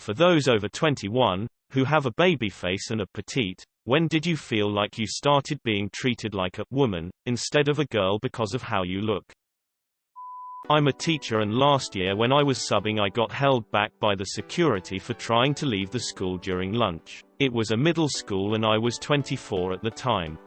For those over 21, who have a baby face and a petite, when did you feel like you started being treated like a woman, instead of a girl because of how you look? I'm a teacher, and last year when I was subbing I got held back by the security for trying to leave the school during lunch. It was a middle school and I was 24 at the time.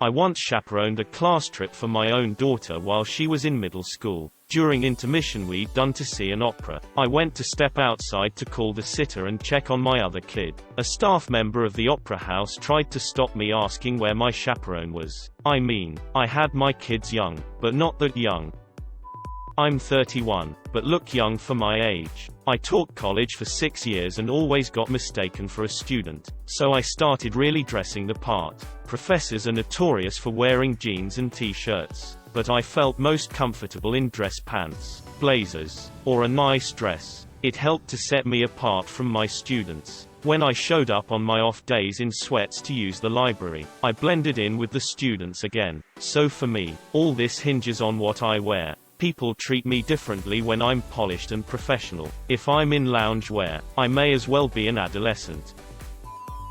I once chaperoned a class trip for my own daughter while she was in middle school. During intermission we'd done to see an opera. I went to step outside to call the sitter and check on my other kid. A staff member of the opera house tried to stop me, asking where my chaperone was. I mean, I had my kids young, but not that young. I'm 31, but look young for my age. I taught college for 6 years and always got mistaken for a student, so I started really dressing the part. Professors are notorious for wearing jeans and t-shirts, but I felt most comfortable in dress pants, blazers, or a nice dress. It helped to set me apart from my students. When I showed up on my off days in sweats to use the library, I blended in with the students again. So for me, all this hinges on what I wear. People treat me differently when I'm polished and professional. If I'm in loungewear, I may as well be an adolescent.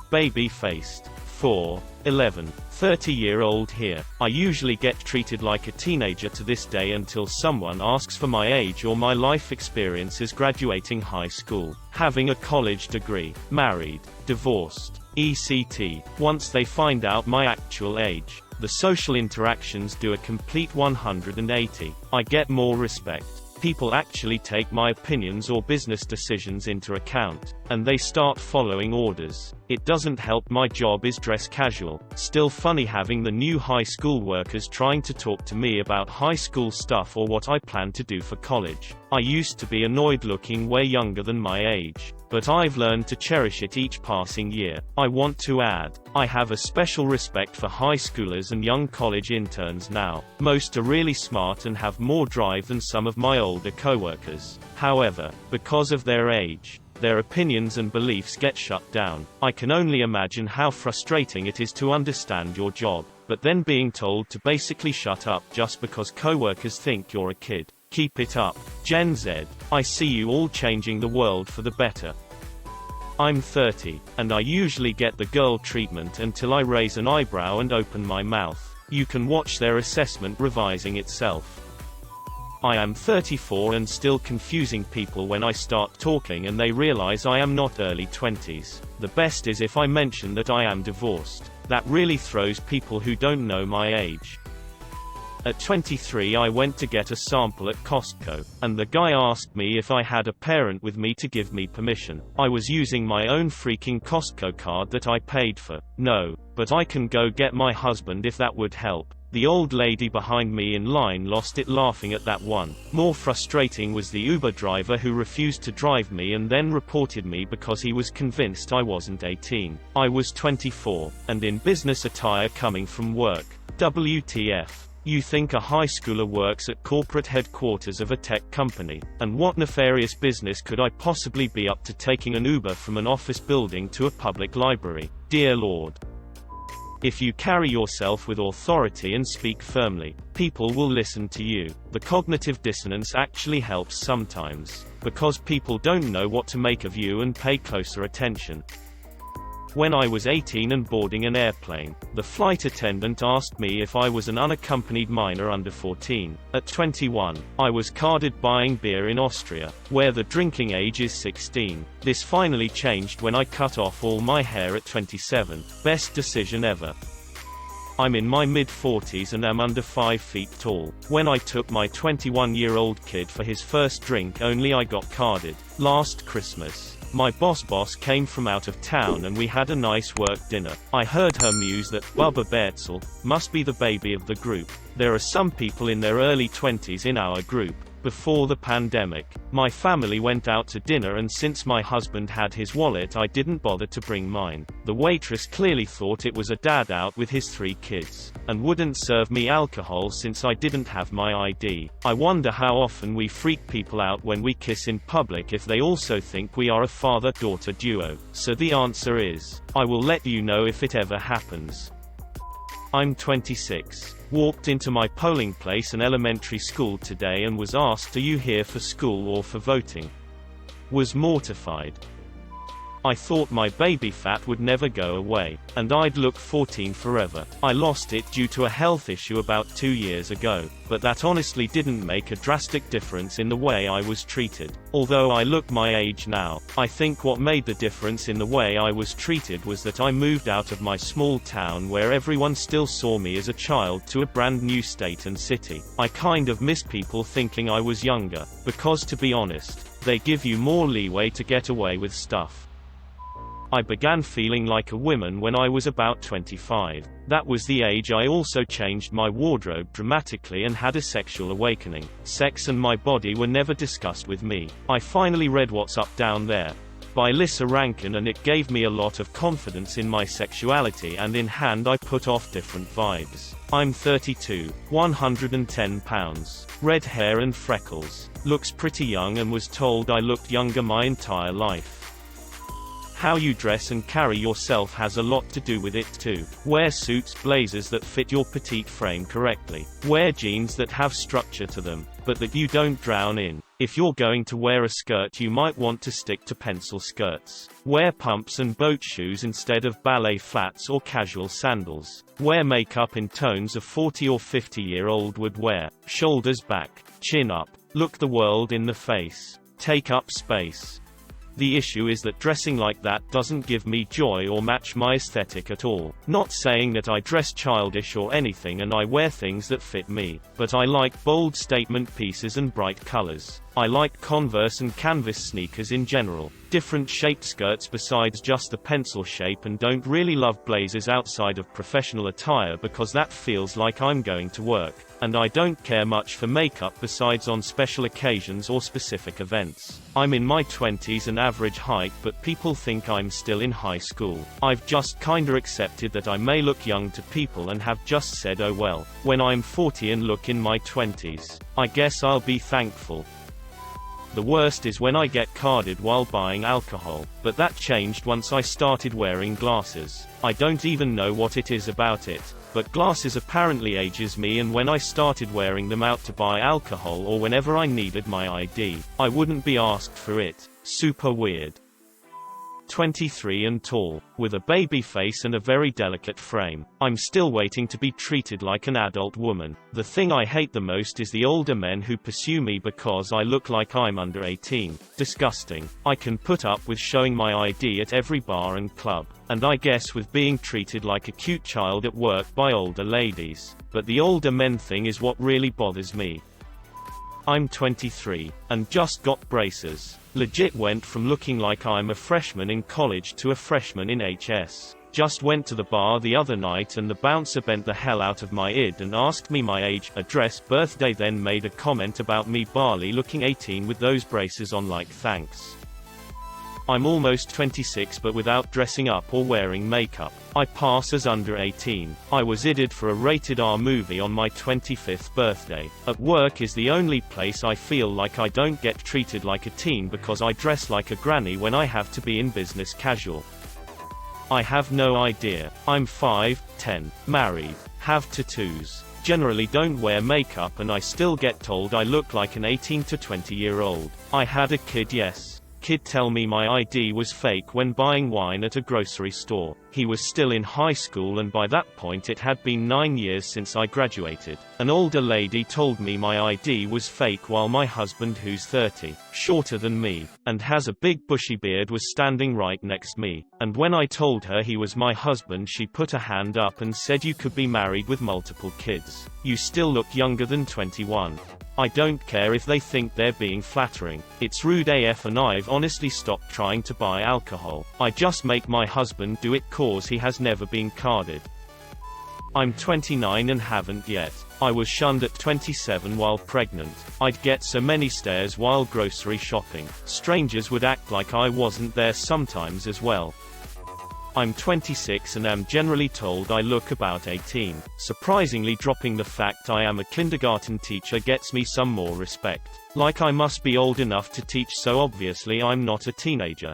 Baby-faced. 4. 11. 30-year-old here. I usually get treated like a teenager to this day until someone asks for my age or my life experiences graduating high school, having a college degree, married, divorced, etc. Once they find out my actual age, the social interactions do a complete 180. I get more respect. People actually take my opinions or business decisions into account, and they start following orders. It doesn't help my job is dress casual. Still funny having the new high school workers trying to talk to me about high school stuff or what I plan to do for college. I used to be annoyed looking way younger than my age, but I've learned to cherish it each passing year. I want to add, I have a special respect for high schoolers and young college interns now. Most are really smart and have more drive than some of my older coworkers. However, because of their age, their opinions and beliefs get shut down. I can only imagine how frustrating it is to understand your job, but then being told to basically shut up just because coworkers think you're a kid. Keep it up. Gen Z. I see you all changing the world for the better. I'm 30, and I usually get the girl treatment until I raise an eyebrow and open my mouth. You can watch their assessment revising itself. I am 34 and still confusing people when I start talking and they realize I am not early 20s. The best is if I mention that I am divorced. That really throws people who don't know my age. At 23 I went to get a sample at Costco, and the guy asked me if I had a parent with me to give me permission. I was using my own freaking Costco card that I paid for. No, but I can go get my husband if that would help. The old lady behind me in line lost it laughing at that one. More frustrating was the Uber driver who refused to drive me and then reported me because he was convinced I wasn't 18. I was 24, and in business attire coming from work. WTF. You think a high schooler works at corporate headquarters of a tech company? And what nefarious business could I possibly be up to taking an Uber from an office building to a public library? Dear Lord. If you carry yourself with authority and speak firmly, people will listen to you. The cognitive dissonance actually helps sometimes, because people don't know what to make of you and pay closer attention. When I was 18 and boarding an airplane, the flight attendant asked me if I was an unaccompanied minor under 14. At 21, I was carded buying beer in Austria, where the drinking age is 16. This finally changed when I cut off all my hair at 27. Best decision ever. I'm in my mid-40s and am under 5 feet tall. When I took my 21-year-old kid for his first drink only I got carded. Last Christmas, my boss came from out of town and we had a nice work dinner. I heard her muse that Bubba Bertzel must be the baby of the group. There are some people in their early 20s in our group. Before the pandemic, my family went out to dinner and since my husband had his wallet I didn't bother to bring mine. The waitress clearly thought it was a dad out with his 3 kids, and wouldn't serve me alcohol since I didn't have my ID. I wonder how often we freak people out when we kiss in public if they also think we are a father-daughter duo. So the answer is, I will let you know if it ever happens. I'm 26. Walked into my polling place in elementary school today and was asked, "Are you here for school or for voting?" Was mortified. I thought my baby fat would never go away, and I'd look 14 forever. I lost it due to a health issue about 2 years ago, but that honestly didn't make a drastic difference in the way I was treated. Although I look my age now, I think what made the difference in the way I was treated was that I moved out of my small town where everyone still saw me as a child to a brand new state and city. I kind of miss people thinking I was younger, because to be honest, they give you more leeway to get away with stuff. I began feeling like a woman when I was about 25. That was the age I also changed my wardrobe dramatically and had a sexual awakening. Sex and my body were never discussed with me. I finally read What's Up Down There by Lissa Rankin, and it gave me a lot of confidence in my sexuality, and in hand I put off different vibes. I'm 32, 110 pounds, red hair and freckles, looks pretty young, and was told I looked younger my entire life. How you dress and carry yourself has a lot to do with it too. Wear suits, blazers that fit your petite frame correctly. Wear jeans that have structure to them, but that you don't drown in. If you're going to wear a skirt, you might want to stick to pencil skirts. Wear pumps and boat shoes instead of ballet flats or casual sandals. Wear makeup in tones a 40 or 50-year-old would wear. Shoulders back, chin up, look the world in the face. Take up space. The issue is that dressing like that doesn't give me joy or match my aesthetic at all. Not saying that I dress childish or anything, and I wear things that fit me, but I like bold statement pieces and bright colors. I like Converse and canvas sneakers in general. Different shaped skirts besides just the pencil shape, and don't really love blazers outside of professional attire because that feels like I'm going to work. And I don't care much for makeup besides on special occasions or specific events. I'm in my 20s and average height, but people think I'm still in high school. I've just kinda accepted that I may look young to people and have just said oh well. When I'm 40 and look in my 20s, I guess I'll be thankful. The worst is when I get carded while buying alcohol, but that changed once I started wearing glasses. I don't even know what it is about it, but glasses apparently ages me, and when I started wearing them out to buy alcohol or whenever I needed my ID, I wouldn't be asked for it. Super weird. 23 and tall, with a baby face and a very delicate frame. I'm still waiting to be treated like an adult woman. The thing I hate the most is the older men who pursue me because I look like I'm under 18. Disgusting. I can put up with showing my ID at every bar and club, and I guess with being treated like a cute child at work by older ladies. But the older men thing is what really bothers me. I'm 23, and just got braces. Legit went from looking like I'm a freshman in college to a freshman in HS. Just went to the bar the other night and the bouncer bent the hell out of my id and asked me my age, address, birthday, then made a comment about me barely looking 18 with those braces on, like thanks. I'm almost 26 but without dressing up or wearing makeup. I pass as under 18. I was idded for a rated R movie on my 25th birthday. At work is the only place I feel like I don't get treated like a teen because I dress like a granny when I have to be in business casual. I have no idea. I'm 5'10", married, have tattoos, generally don't wear makeup, and I still get told I look like an 18 to 20-year-old. I had a kid, yes. Kid tell me my ID was fake when buying wine at a grocery store. He was still in high school, and by that point it had been 9 years since I graduated. An older lady told me my ID was fake while my husband, who's 30, shorter than me, and has a big bushy beard, was standing right next to me. And when I told her he was my husband, she put a hand up and said, "You could be married with multiple kids. You still look younger than 21. I don't care if they think they're being flattering. It's rude AF, and I've honestly stopped trying to buy alcohol. I just make my husband do it cause he has never been carded." I'm 29 and haven't yet. I was shunned at 27 while pregnant. I'd get so many stares while grocery shopping. Strangers would act like I wasn't there sometimes as well. I'm 26 and am generally told I look about 18. Surprisingly, dropping the fact I am a kindergarten teacher gets me some more respect. Like I must be old enough to teach, so obviously I'm not a teenager.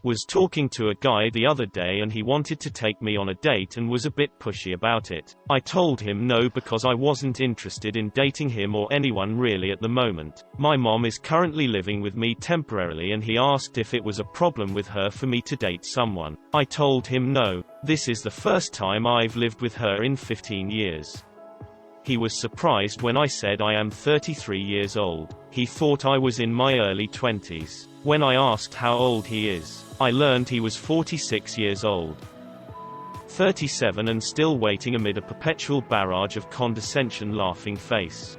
Was talking to a guy the other day and he wanted to take me on a date and was a bit pushy about it. I told him no because I wasn't interested in dating him or anyone really at the moment. My mom is currently living with me temporarily and he asked if it was a problem with her for me to date someone. I told him no. This is the first time I've lived with her in 15 years. He was surprised when I said I am 33 years old. He thought I was in my early 20s. When I asked how old he is, I learned he was 46 years old. 37 and still waiting amid a perpetual barrage of condescension laughing face.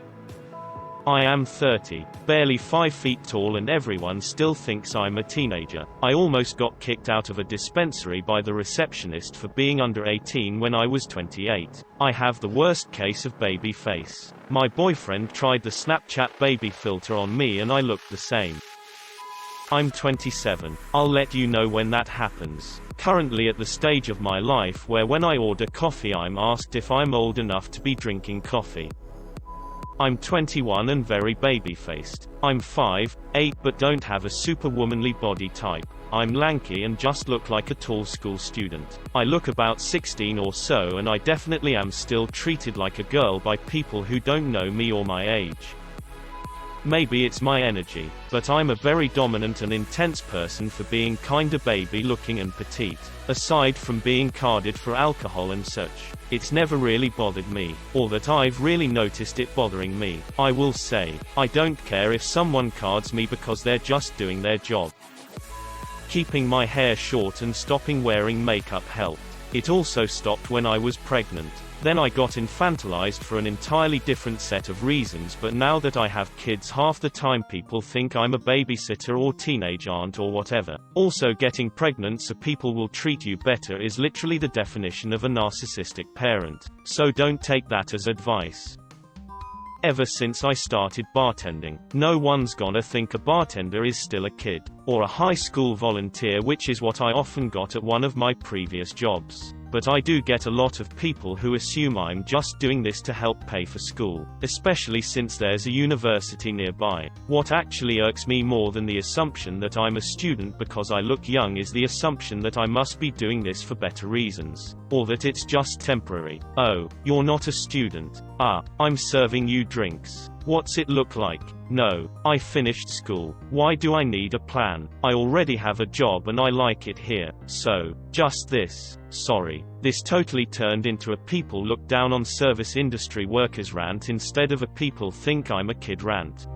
I am 30, barely 5 feet tall and everyone still thinks I'm a teenager. I almost got kicked out of a dispensary by the receptionist for being under 18 when I was 28. I have the worst case of baby face. My boyfriend tried the Snapchat baby filter on me and I looked the same. I'm 27. I'll let you know when that happens. Currently at the stage of my life where when I order coffee I'm asked if I'm old enough to be drinking coffee. I'm 21 and very baby-faced. I'm 5'8" but don't have a super womanly body type. I'm lanky and just look like a tall school student. I look about 16 or so and I definitely am still treated like a girl by people who don't know me or my age. Maybe it's my energy, but I'm a very dominant and intense person for being kinda baby looking and petite. Aside from being carded for alcohol and such, it's never really bothered me, or that I've really noticed it bothering me. I will say, I don't care if someone cards me because they're just doing their job. Keeping my hair short and stopping wearing makeup helped. It also stopped when I was pregnant. Then I got infantilized for an entirely different set of reasons, but now that I have kids half the time people think I'm a babysitter or teenage aunt or whatever. Also getting pregnant so people will treat you better is literally the definition of a narcissistic parent. So don't take that as advice. Ever since I started bartending, no one's gonna think a bartender is still a kid, or a high school volunteer, which is what I often got at one of my previous jobs. But I do get a lot of people who assume I'm just doing this to help pay for school, especially since there's a university nearby. What actually irks me more than the assumption that I'm a student because I look young is the assumption that I must be doing this for better reasons, or that it's just temporary. Oh, you're not a student. Ah, I'm serving you drinks. What's it look like? No, I finished school. Why do I need a plan? I already have a job and I like it here. So, just this. Sorry. This totally turned into a people look down on service industry workers rant instead of a people think I'm a kid rant.